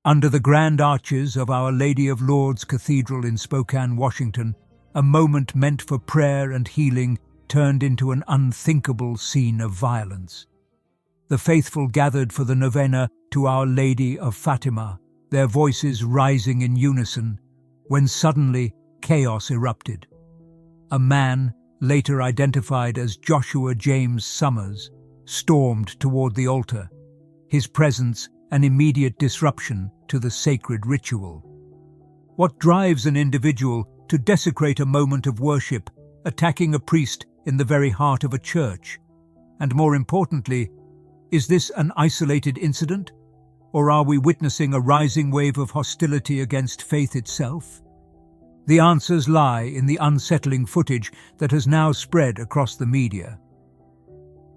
Under the grand arches of Our Lady of Lourdes Cathedral in Spokane, Washington, a moment meant for prayer and healing turned into an unthinkable scene of violence. The faithful gathered for the novena to Our Lady of Fatima, their voices rising in unison, when suddenly chaos erupted. A man, later identified as Joshua James Summers, stormed toward the altar, his presence an immediate disruption to the sacred ritual. What drives an individual to desecrate a moment of worship, attacking a priest in the very heart of a church? And more importantly, is this an isolated incident? Or are we witnessing a rising wave of hostility against faith itself? The answers lie in the unsettling footage that has now spread across the media.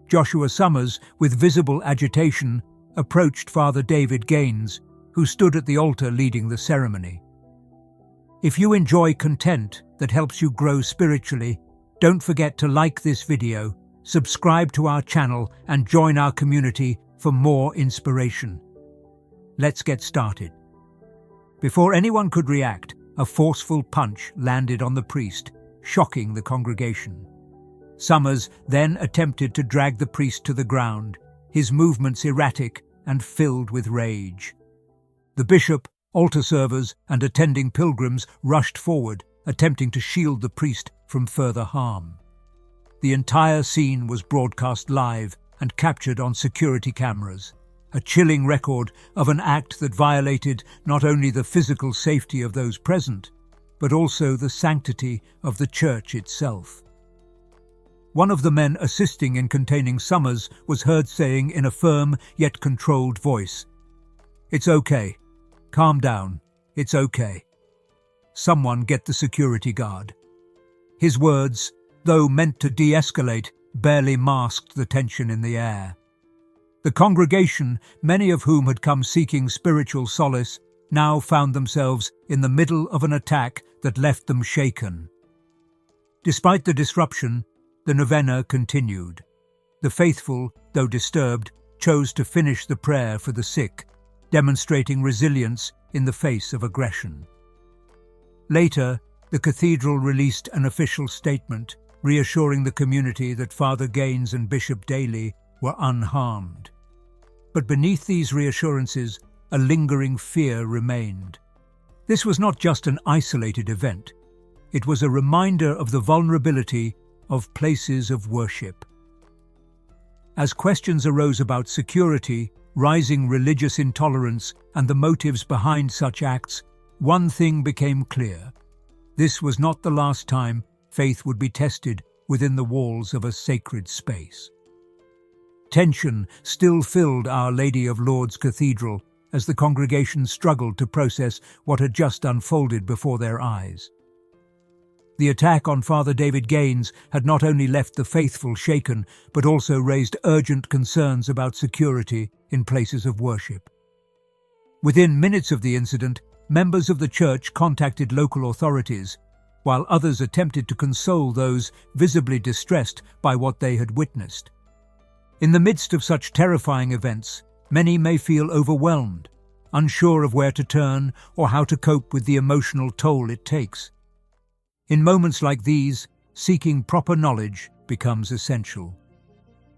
Joshua Summers, with visible agitation, approached Father David Gaines, who stood at the altar leading the ceremony. If you enjoy content that helps you grow spiritually, don't forget to like this video, subscribe to our channel, and join our community for more inspiration. Let's get started. Before anyone could react, a forceful punch landed on the priest, shocking the congregation. Summers then attempted to drag the priest to the ground, his movements erratic and filled with rage. The bishop, altar servers, and attending pilgrims rushed forward, attempting to shield the priest from further harm. The entire scene was broadcast live and captured on security cameras, a chilling record of an act that violated not only the physical safety of those present, but also the sanctity of the church itself. One of the men assisting in containing Summers was heard saying in a firm yet controlled voice, "It's okay. Calm down. It's okay. Someone get the security guard." His words, though meant to de-escalate, barely masked the tension in the air. The congregation, many of whom had come seeking spiritual solace, now found themselves in the middle of an attack that left them shaken. Despite the disruption, the novena continued. The faithful, though disturbed, chose to finish the prayer for the sick, demonstrating resilience in the face of aggression. Later, the cathedral released an official statement, reassuring the community that Father Gaines and Bishop Daly were unharmed. But beneath these reassurances, a lingering fear remained. This was not just an isolated event. It was a reminder of the vulnerability of places of worship. As questions arose about security, rising religious intolerance, and the motives behind such acts, one thing became clear. This was not the last time faith would be tested within the walls of a sacred space. Tension still filled Our Lady of Lourdes Cathedral as the congregation struggled to process what had just unfolded before their eyes. The attack on Father David Gaines had not only left the faithful shaken, but also raised urgent concerns about security in places of worship. Within minutes of the incident, members of the church contacted local authorities, while others attempted to console those visibly distressed by what they had witnessed. In the midst of such terrifying events, many may feel overwhelmed, unsure of where to turn or how to cope with the emotional toll it takes. In moments like these, seeking proper knowledge becomes essential.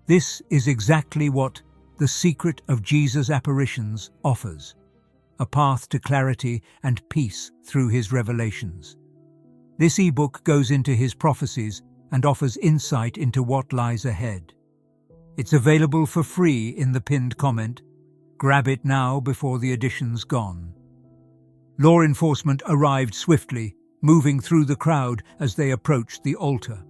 This is exactly what The Secret of Jesus' Apparitions offers, a path to clarity and peace through his revelations. This ebook goes into his prophecies and offers insight into what lies ahead. It's available for free in the pinned comment. Grab it now before the edition's gone. Law enforcement arrived swiftly, moving through the crowd as they approached the altar.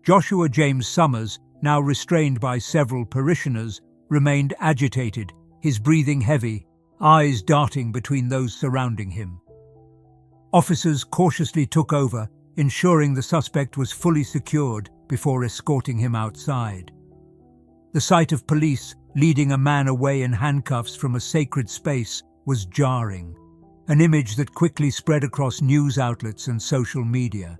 Joshua James Summers, now restrained by several parishioners, remained agitated, his breathing heavy, eyes darting between those surrounding him. Officers cautiously took over, ensuring the suspect was fully secured before escorting him outside. The sight of police leading a man away in handcuffs from a sacred space was jarring, an image that quickly spread across news outlets and social media.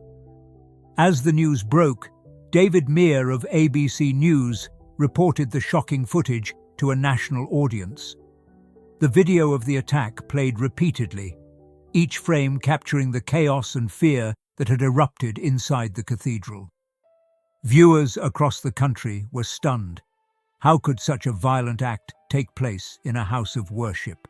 As the news broke, David Meir of ABC News reported the shocking footage to a national audience. The video of the attack played repeatedly, each frame capturing the chaos and fear that had erupted inside the cathedral. Viewers across the country were stunned. How could such a violent act take place in a house of worship?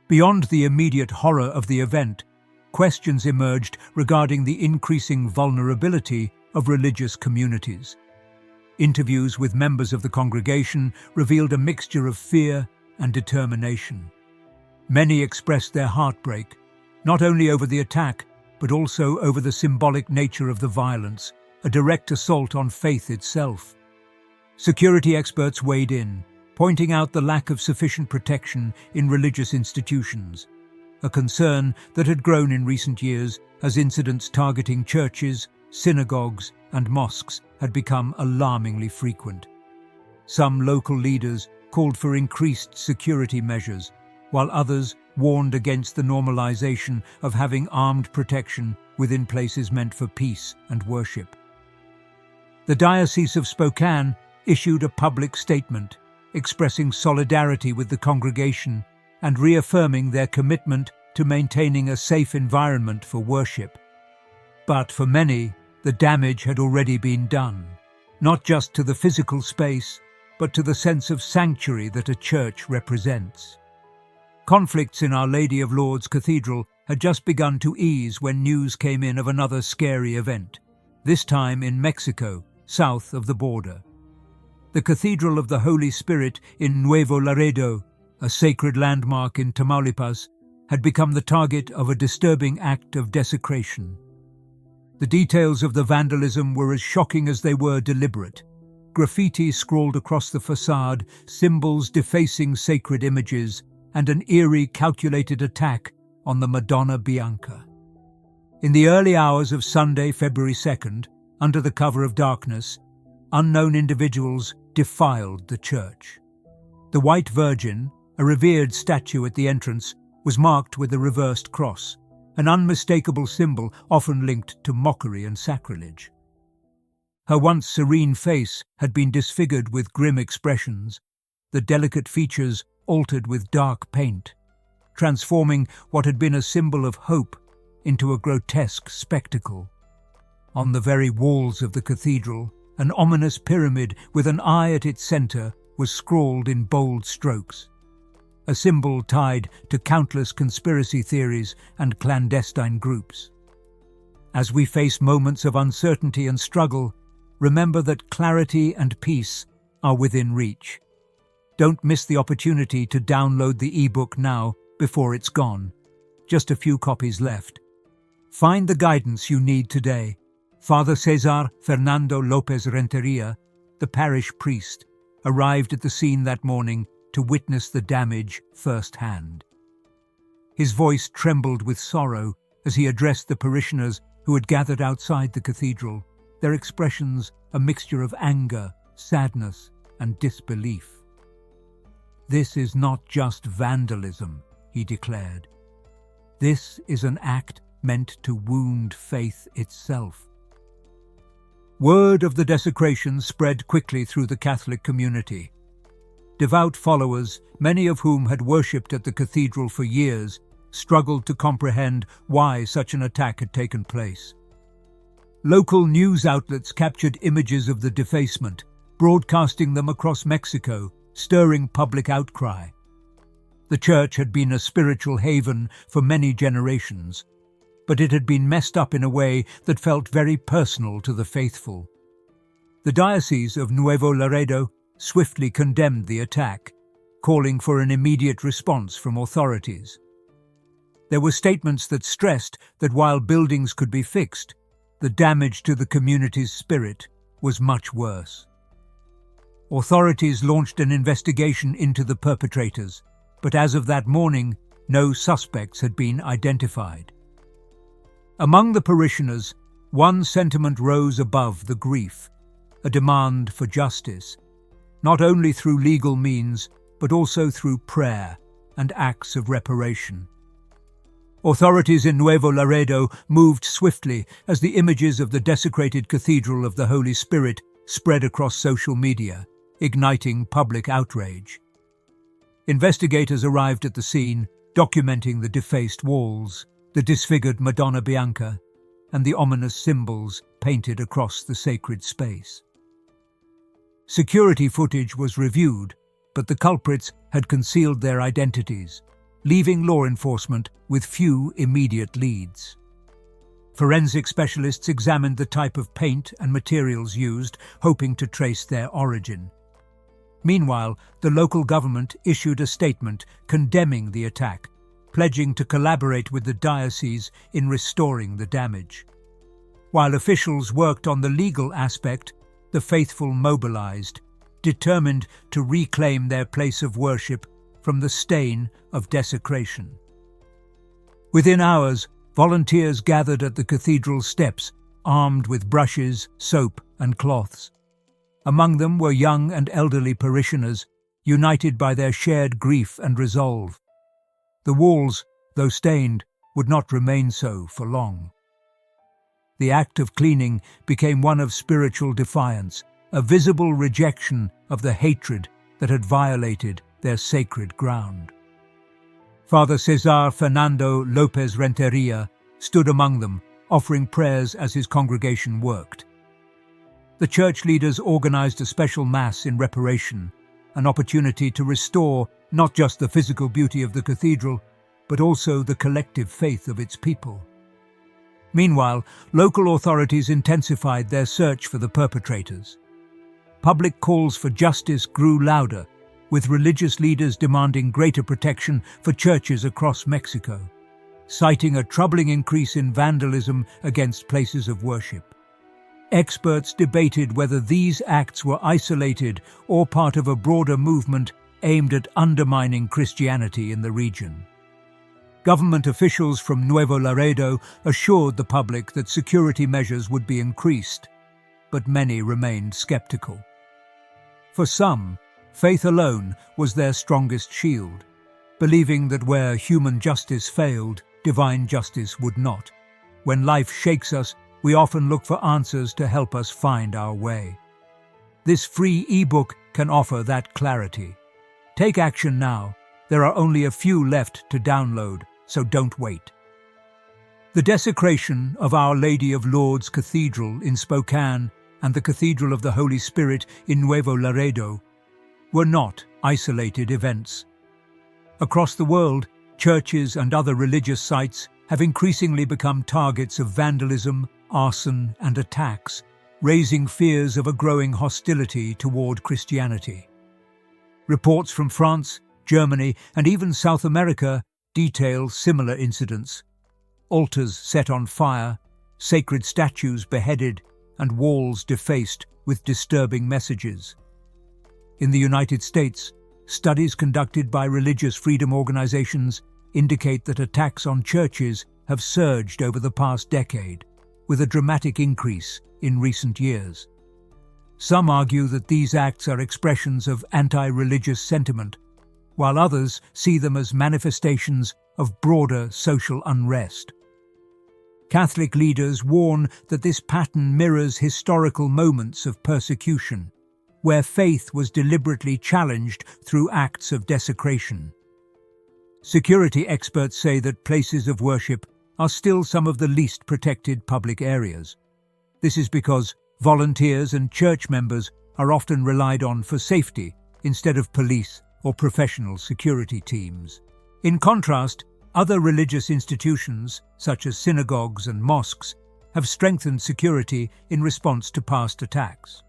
Beyond the immediate horror of the event, questions emerged regarding the increasing vulnerability of religious communities. Interviews with members of the congregation revealed a mixture of fear and determination. Many expressed their heartbreak, not only over the attack, but also over the symbolic nature of the violence, a direct assault on faith itself. Security experts weighed in, pointing out the lack of sufficient protection in religious institutions, a concern that had grown in recent years as incidents targeting churches, synagogues, and mosques had become alarmingly frequent. Some local leaders called for increased security measures, while others warned against the normalization of having armed protection within places meant for peace and worship. The Diocese of Spokane issued a public statement expressing solidarity with the congregation and reaffirming their commitment to maintaining a safe environment for worship. But for many, the damage had already been done, not just to the physical space, but to the sense of sanctuary that a church represents. Conflicts in Our Lady of Lourdes Cathedral had just begun to ease when news came in of another scary event, this time in Mexico, south of the border. The Cathedral of the Holy Spirit in Nuevo Laredo, a sacred landmark in Tamaulipas, had become the target of a disturbing act of desecration. The details of the vandalism were as shocking as they were deliberate. Graffiti scrawled across the facade, symbols defacing sacred images, and an eerie, calculated attack on the Madonna Bianca. In the early hours of Sunday, February 2nd, under the cover of darkness, unknown individuals defiled the church. The White Virgin, a revered statue at the entrance, was marked with a reversed cross, an unmistakable symbol often linked to mockery and sacrilege. Her once serene face had been disfigured with grim expressions, the delicate features altered with dark paint, transforming what had been a symbol of hope into a grotesque spectacle. On the very walls of the cathedral, an ominous pyramid with an eye at its center was scrawled in bold strokes, a symbol tied to countless conspiracy theories and clandestine groups. As we face moments of uncertainty and struggle, remember that clarity and peace are within reach. Don't miss the opportunity to download the ebook now before it's gone. Just a few copies left. Find the guidance you need today. Father Cesar Fernando Lopez Renteria, the parish priest, arrived at the scene that morning to witness the damage firsthand. His voice trembled with sorrow as he addressed the parishioners who had gathered outside the cathedral, their expressions a mixture of anger, sadness, and disbelief. "This is not just vandalism," he declared. "This is an act meant to wound faith itself." Word of the desecration spread quickly through the Catholic community. Devout followers, many of whom had worshipped at the cathedral for years, struggled to comprehend why such an attack had taken place. Local news outlets captured images of the defacement, broadcasting them across Mexico, stirring public outcry. The church had been a spiritual haven for many generations, but it had been messed up in a way that felt very personal to the faithful. The Diocese of Nuevo Laredo swiftly condemned the attack, calling for an immediate response from authorities. There were statements that stressed that while buildings could be fixed, the damage to the community's spirit was much worse. Authorities launched an investigation into the perpetrators, but as of that morning, no suspects had been identified. Among the parishioners, one sentiment rose above the grief, a demand for justice, not only through legal means, but also through prayer and acts of reparation. Authorities in Nuevo Laredo moved swiftly as the images of the desecrated Cathedral of the Holy Spirit spread across social media, igniting public outrage. Investigators arrived at the scene, documenting the defaced walls, the disfigured Madonna Bianca, and the ominous symbols painted across the sacred space. Security footage was reviewed, but the culprits had concealed their identities, leaving law enforcement with few immediate leads. Forensic specialists examined the type of paint and materials used, hoping to trace their origin. Meanwhile, the local government issued a statement condemning the attack, pledging to collaborate with the diocese in restoring the damage. While officials worked on the legal aspect, the faithful mobilized, determined to reclaim their place of worship from the stain of desecration. Within hours, volunteers gathered at the cathedral steps, armed with brushes, soap, and cloths. Among them were young and elderly parishioners, united by their shared grief and resolve. The walls, though stained, would not remain so for long. The act of cleaning became one of spiritual defiance, a visible rejection of the hatred that had violated their sacred ground. Father Cesar Fernando Lopez Renteria stood among them, offering prayers as his congregation worked. The church leaders organized a special mass in reparation, an opportunity to restore not just the physical beauty of the cathedral, but also the collective faith of its people. Meanwhile, local authorities intensified their search for the perpetrators. Public calls for justice grew louder, with religious leaders demanding greater protection for churches across Mexico, citing a troubling increase in vandalism against places of worship. Experts debated whether these acts were isolated or part of a broader movement aimed at undermining Christianity in the region. Government officials from Nuevo Laredo assured the public that security measures would be increased, but many remained skeptical. For some, faith alone was their strongest shield, believing that where human justice failed, divine justice would not. When life shakes us, we often look for answers to help us find our way. This free ebook can offer that clarity. Take action now. There are only a few left to download, so don't wait. The desecration of Our Lady of Lourdes Cathedral in Spokane and the Cathedral of the Holy Spirit in Nuevo Laredo were not isolated events. Across the world, churches and other religious sites have increasingly become targets of vandalism, arson, and attacks, raising fears of a growing hostility toward Christianity. Reports from France, Germany, and even South America detail similar incidents: altars set on fire, sacred statues beheaded, and walls defaced with disturbing messages. In the United States, studies conducted by religious freedom organizations indicate that attacks on churches have surged over the past decade, with a dramatic increase in recent years. Some argue that these acts are expressions of anti-religious sentiment, while others see them as manifestations of broader social unrest. Catholic leaders warn that this pattern mirrors historical moments of persecution, where faith was deliberately challenged through acts of desecration. Security experts say that places of worship are still some of the least protected public areas. This is because volunteers and church members are often relied on for safety instead of police or professional security teams. In contrast, other religious institutions, such as synagogues and mosques, have strengthened security in response to past attacks.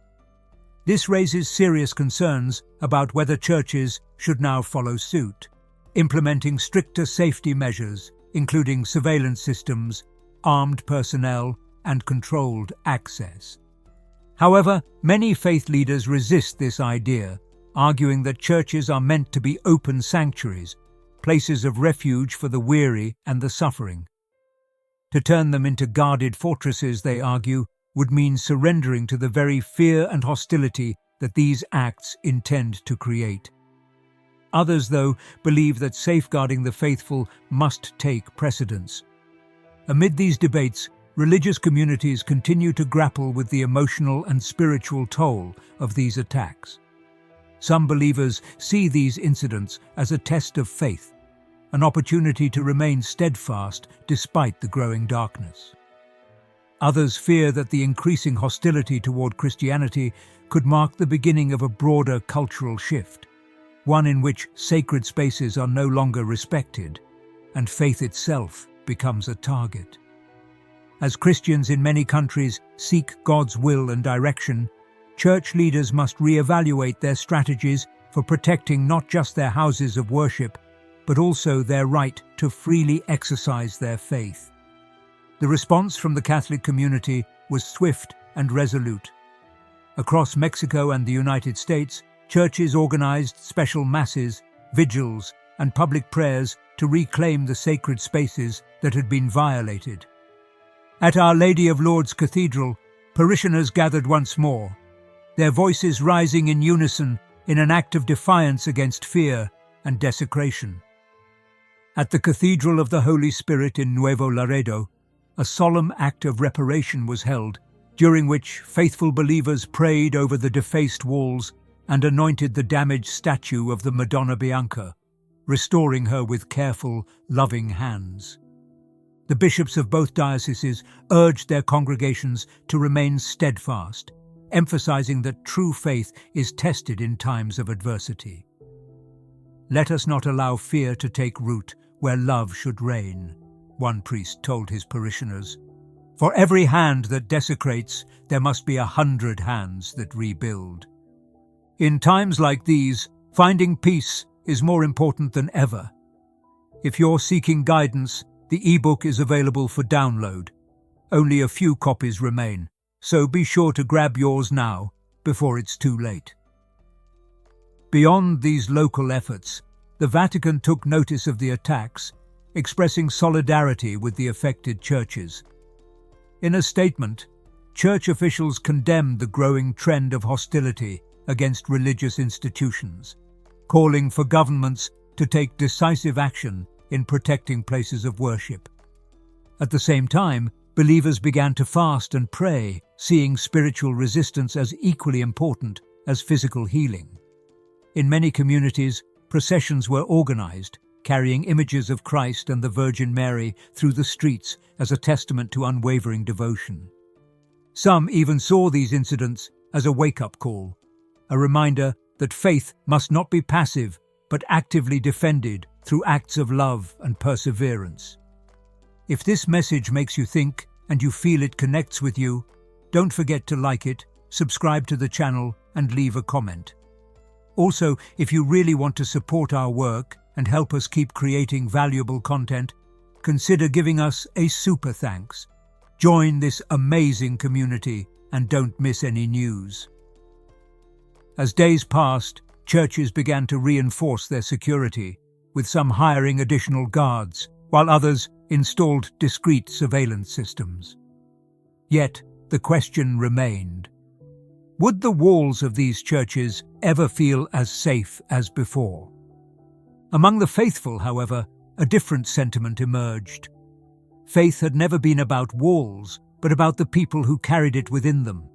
This raises serious concerns about whether churches should now follow suit, implementing stricter safety measures, including surveillance systems, armed personnel, and controlled access. However, many faith leaders resist this idea, arguing that churches are meant to be open sanctuaries, places of refuge for the weary and the suffering. To turn them into guarded fortresses, they argue, would mean surrendering to the very fear and hostility that these acts intend to create. Others, though, believe that safeguarding the faithful must take precedence. Amid these debates, religious communities continue to grapple with the emotional and spiritual toll of these attacks. Some believers see these incidents as a test of faith, an opportunity to remain steadfast despite the growing darkness. Others fear that the increasing hostility toward Christianity could mark the beginning of a broader cultural shift, one in which sacred spaces are no longer respected and faith itself becomes a target. As Christians in many countries seek God's will and direction, church leaders must reevaluate their strategies for protecting not just their houses of worship, but also their right to freely exercise their faith. The response from the Catholic community was swift and resolute. Across Mexico and the United States, churches organized special masses, vigils, and public prayers to reclaim the sacred spaces that had been violated. At Our Lady of Lourdes Cathedral, parishioners gathered once more, their voices rising in unison in an act of defiance against fear and desecration. At the Cathedral of the Holy Spirit in Nuevo Laredo, a solemn act of reparation was held, during which faithful believers prayed over the defaced walls and anointed the damaged statue of the Madonna Bianca, restoring her with careful, loving hands. The bishops of both dioceses urged their congregations to remain steadfast, emphasizing that true faith is tested in times of adversity. "Let us not allow fear to take root where love should reign," one priest told his parishioners. "For every hand that desecrates, there must be 100 hands that rebuild." In times like these, finding peace is more important than ever. If you're seeking guidance, the ebook is available for download. Only a few copies remain, so be sure to grab yours now, before it's too late. Beyond these local efforts, the Vatican took notice of the attacks, expressing solidarity with the affected churches. In a statement, church officials condemned the growing trend of hostility against religious institutions, calling for governments to take decisive action in protecting places of worship. At the same time, believers began to fast and pray, seeing spiritual resistance as equally important as physical healing. In many communities, processions were organized, carrying images of Christ and the Virgin Mary through the streets as a testament to unwavering devotion. Some even saw these incidents as a wake-up call, a reminder that faith must not be passive but actively defended through acts of love and perseverance. If this message makes you think and you feel it connects with you, don't forget to like it, subscribe to the channel, and leave a comment. Also, if you really want to support our work and help us keep creating valuable content, consider giving us a super thanks. Join this amazing community and don't miss any news. As days passed, churches began to reinforce their security, with some hiring additional guards, while others installed discreet surveillance systems. Yet, the question remained: would the walls of these churches ever feel as safe as before? Among the faithful, however, a different sentiment emerged. Faith had never been about walls, but about the people who carried it within them.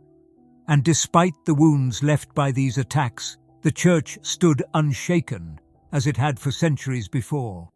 And despite the wounds left by these attacks, the church stood unshaken, as it had for centuries before.